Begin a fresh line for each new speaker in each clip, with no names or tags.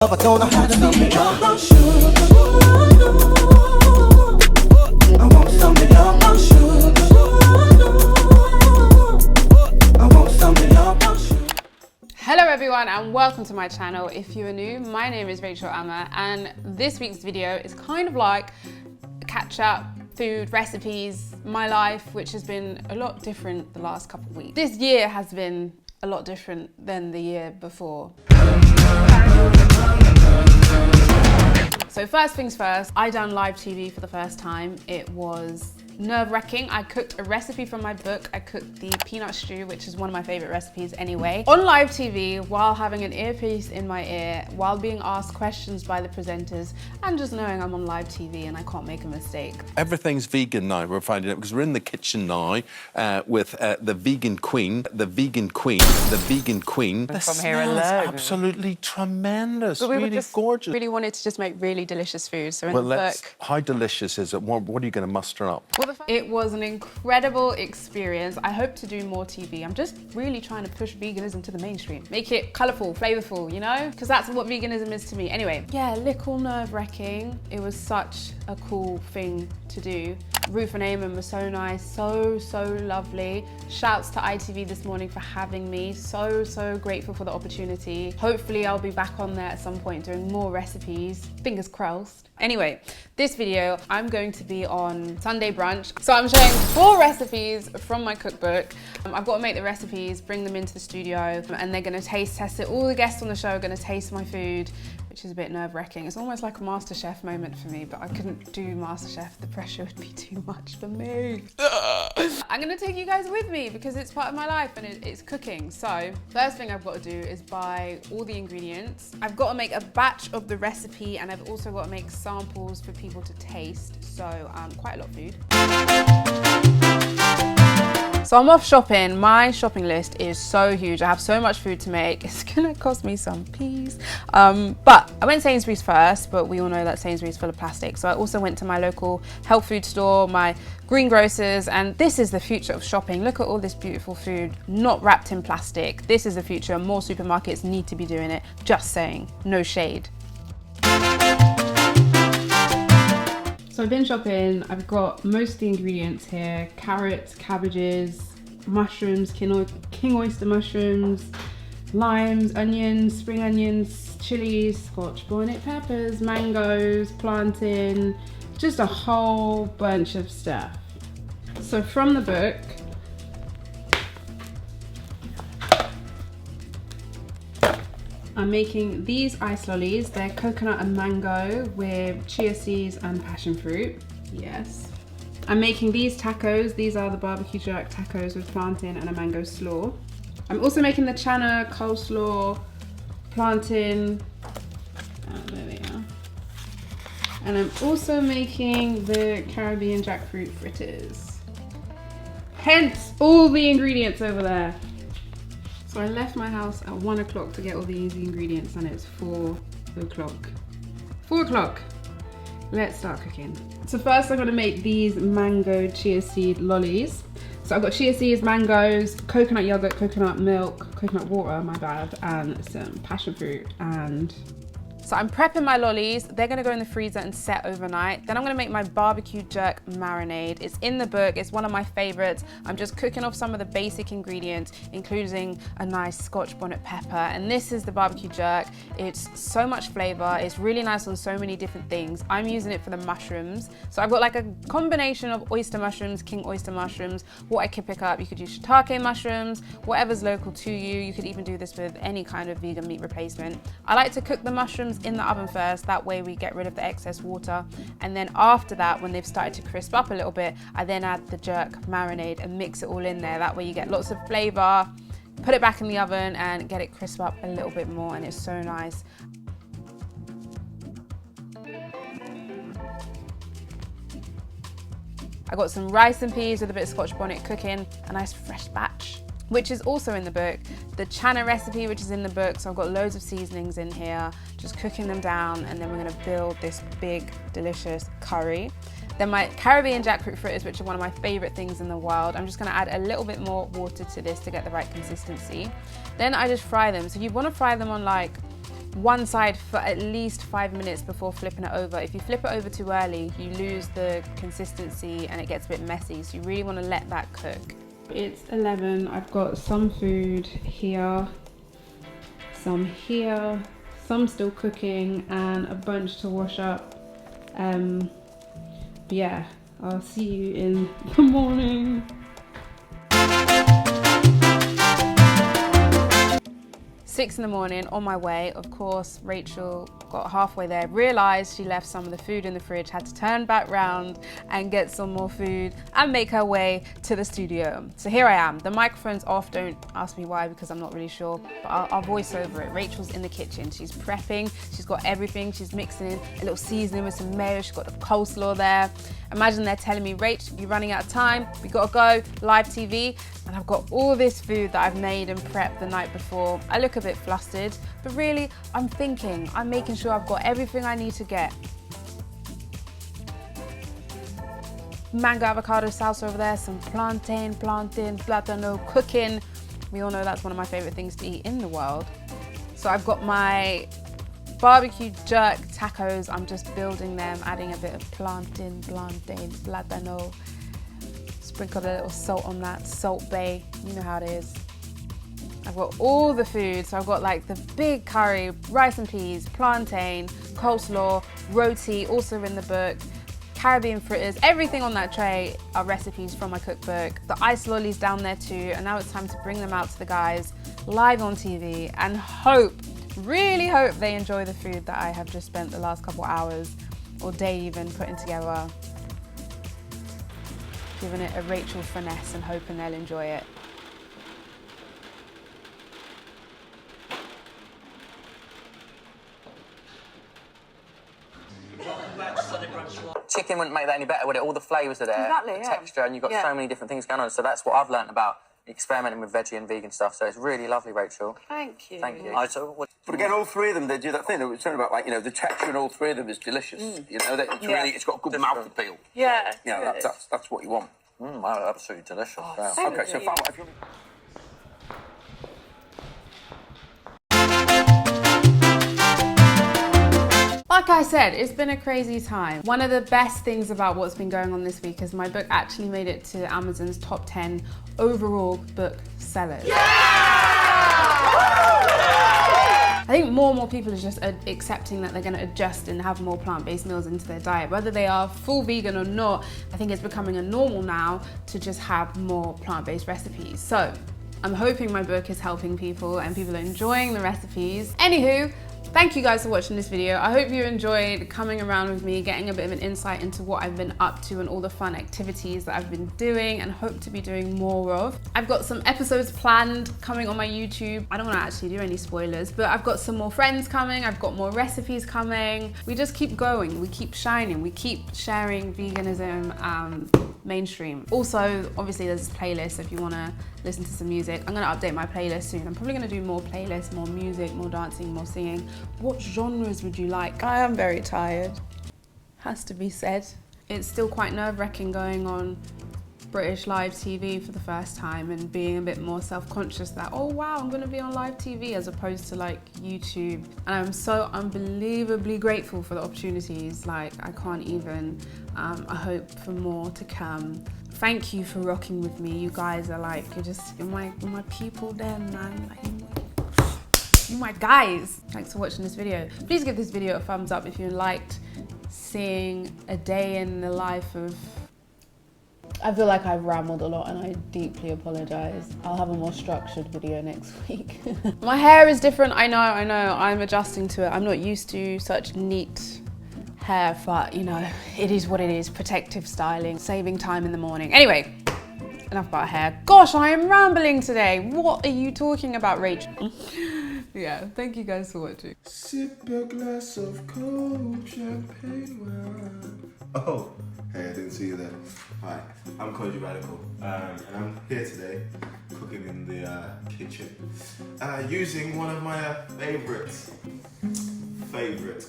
I don't know how to make me your sugar. I want some of your sugar. I want some of your sugar.
Hello everyone and welcome to my channel. If you are new, my name is Rachel Amma and this week's video is kind of like a catch up, food, recipes, my life, which has been a lot different the last couple of weeks. This year has been a lot different than the year before. So first things first, I done live TV for the first time. It was nerve-wracking. I cooked a recipe from my book. I cooked the peanut stew, which is one of my favorite recipes anyway, on live TV while having an earpiece in my ear, while being asked questions by the presenters, and just knowing I'm on live TV and I can't make a mistake.
Everything's vegan now, we're finding out, because we're in the kitchen now with the vegan queen, the vegan queen. The
From here
smells
alone.
absolutely tremendous,
But we
really gorgeous.
really wanted to just make really delicious food. So in
Well,
the book,
how delicious is it? What are you going to muster up?
It was an incredible experience. I hope to do more TV. I'm just really trying to push veganism to the mainstream. Make it colourful, flavourful, you know? Because that's what veganism is to me. Anyway, yeah, a little nerve-wracking. It was such a cool thing to do. Ruth and Eamon were so nice, so lovely. Shouts to ITV this morning for having me. So grateful for the opportunity. Hopefully I'll be back on there at some point doing more recipes. Fingers crossed. Anyway, this video, I'm going to be on Sunday brunch. So I'm showing 4 recipes from my cookbook. I've got to make the recipes, bring them into the studio, and they're gonna taste test it. All the guests on the show are gonna taste my food, which is a bit nerve-wracking. It's almost like a MasterChef moment for me, but I couldn't do MasterChef. The pressure would be too much for me. I'm gonna take you guys with me because it's part of my life and it's cooking. So first thing I've got to do is buy all the ingredients. I've got to make a batch of the recipe and I've also got to make samples for people to taste. So quite a lot of food. So I'm off shopping. My shopping list is so huge. I have so much food to make. It's gonna cost me some peas. But I went Sainsbury's first, but we all know that Sainsbury's is full of plastic. So I also went to my local health food store, my greengrocers, and this is the future of shopping. Look at all this beautiful food, not wrapped in plastic. This is the future and more supermarkets need to be doing it. Just saying, no shade. So I've been shopping, I've got most of the ingredients here: carrots, cabbages, mushrooms, king oyster mushrooms, limes, onions, spring onions, chilies, scotch bonnet peppers, mangoes, plantain, just a whole bunch of stuff. So from the book, I'm making these ice lollies. They're coconut and mango with chia seeds and passion fruit. Yes. I'm making these tacos. These are the barbecue jerk tacos with plantain and a mango slaw. I'm also making the chana coleslaw, plantain. There we are. And I'm also making the Caribbean jackfruit fritters. Hence all the ingredients over there. So I left my house at 1 o'clock to get all these ingredients and it's 4 o'clock. 4 o'clock. Let's start cooking. So first I'm gonna make these mango chia seed lollies. So I've got chia seeds, mangoes, coconut yogurt, coconut milk, coconut water, my bad, and some passion fruit and... So I'm prepping my lollies. They're gonna go in the freezer and set overnight. Then I'm gonna make my barbecue jerk marinade. It's in the book, it's one of my favorites. I'm just cooking off some of the basic ingredients, including a nice scotch bonnet pepper. And this is the barbecue jerk. It's so much flavor. It's really nice on so many different things. I'm using it for the mushrooms. So I've got like a combination of oyster mushrooms, king oyster mushrooms, what I could pick up. You could use shiitake mushrooms, whatever's local to you. You could even do this with any kind of vegan meat replacement. I like to cook the mushrooms in the oven first, that way we get rid of the excess water, and then after that, when they've started to crisp up a little bit, I then add the jerk marinade and mix it all in there. That way you get lots of flavor. Put it back in the oven and get it crisp up a little bit more, and it's so nice. I got some rice and peas with a bit of scotch bonnet cooking, a nice fresh batch, which is also in the book. The chana recipe, which is in the book. So I've got loads of seasonings in here, just cooking them down, and then we're gonna build this big, delicious curry. Then my Caribbean jackfruit fritters, which are one of my favorite things in the world. I'm just gonna add a little bit more water to this to get the right consistency. Then I just fry them. So you wanna fry them on like one side for at least 5 minutes before flipping it over. If you flip it over too early, you lose the consistency and it gets a bit messy. So you really want to let that cook. It's 11. I've got some food here, some here, some still cooking, and a bunch to wash up. Yeah, I'll see you in the morning. 6 in the morning, on my way. Of course, Rachel got halfway there, realized she left some of the food in the fridge, had to turn back round and get some more food and make her way to the studio. So here I am. The microphone's off. Don't ask me why, because I'm not really sure, but I'll voice over it. Rachel's in the kitchen. She's prepping. She's got everything. She's mixing in a little seasoning with some mayo. She's got the coleslaw there. Imagine they're telling me, Rach, you're running out of time. We gotta go, live TV. And I've got all this food that I've made and prepped the night before. I look a bit flustered, but really, I'm thinking, I'm making sure I've got everything I need to get. Mango avocado salsa over there, some plantain, plátano cooking. We all know that's one of my favorite things to eat in the world. So I've got my barbecue jerk tacos. I'm just building them, adding a bit of plantain, plátano. Sprinkle a little salt on that, Salt Bay, you know how it is. I've got all the food, so I've got like the big curry, rice and peas, plantain, coleslaw, roti, also in the book, Caribbean fritters. Everything on that tray are recipes from my cookbook. The ice lollies down there too, and now it's time to bring them out to the guys live on TV and hope, really hope they enjoy the food that I have just spent the last couple hours or day even putting together. Giving it a Rachel finesse and hoping they'll enjoy it.
Chicken wouldn't make that any better, would it? All the flavours are there,
Exactly,
the
yeah.
texture, and you've got so many different things going on. So that's what I've learnt about experimenting with veggie and vegan stuff. So it's really lovely, Rachel.
Thank you.
Thank you.
But again, all three of them, they do that thing. They were talking about, like, you know, the texture in all three of them is delicious. You know, that it's really, it's got a good mouth appeal.
Yeah.
You know, that's what you want.
Wow, absolutely delicious. Wow.
Okay, so far, if you
Like I said, it's been a crazy time. One of the best things about what's been going on this week is my book actually made it to Amazon's top 10 overall book sellers. Yeah! I think more and more people are just accepting that they're going to adjust and have more plant-based meals into their diet. Whether they are full vegan or not, I think it's becoming a normal now to just have more plant-based recipes. So I'm hoping my book is helping people and people are enjoying the recipes. Anywho, thank you guys for watching this video. I hope you enjoyed coming around with me, getting a bit of an insight into what I've been up to and all the fun activities that I've been doing and hope to be doing more of. I've got some episodes planned coming on my YouTube. I don't want to actually do any spoilers, but I've got some more friends coming. I've got more recipes coming. We just keep going. We keep shining. We keep sharing veganism mainstream. Also, obviously there's this playlist if you want to listen to some music. I'm going to update my playlist soon. I'm probably going to do more playlists, more music, more dancing, more singing. What genres would you like? I am very tired. Has to be said. It's still quite nerve-wracking going on British live TV for the first time and being a bit more self-conscious that, oh wow, I'm going to be on live TV as opposed to like YouTube. And I'm so unbelievably grateful for the opportunities. Like, I can't even. I hope for more to come. Thank you for rocking with me. You guys are like, you're my people then, man. Like, you're my guys. Thanks for watching this video. Please give this video a thumbs up if you liked seeing a day in the life of... I feel like I've rambled a lot and I deeply apologize. I'll have a more structured video next week. My hair is different, I know, I'm adjusting to it. I'm not used to such neat hair, but you know, it is what it is. Protective styling, saving time in the morning. Anyway, enough about hair. Gosh, I am rambling today. What are you talking about, Rachel? Yeah, thank you guys for watching.
Sip a glass of cold champagne. Oh, hey, I didn't see you there. Hi, I'm Koji Radical, and I'm here today cooking in the kitchen using one of my favorite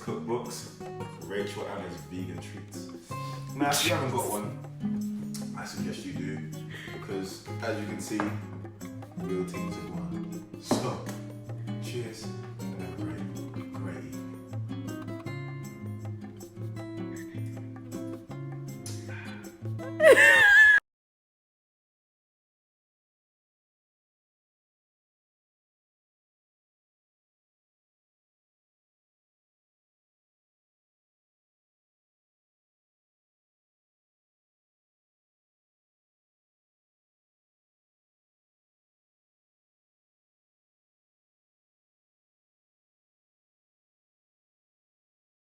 cookbooks, Rachel Anna's Vegan Treats. Now, if you haven't got one, I suggest you do, because as you can see, real things are one. So, cheers and have a great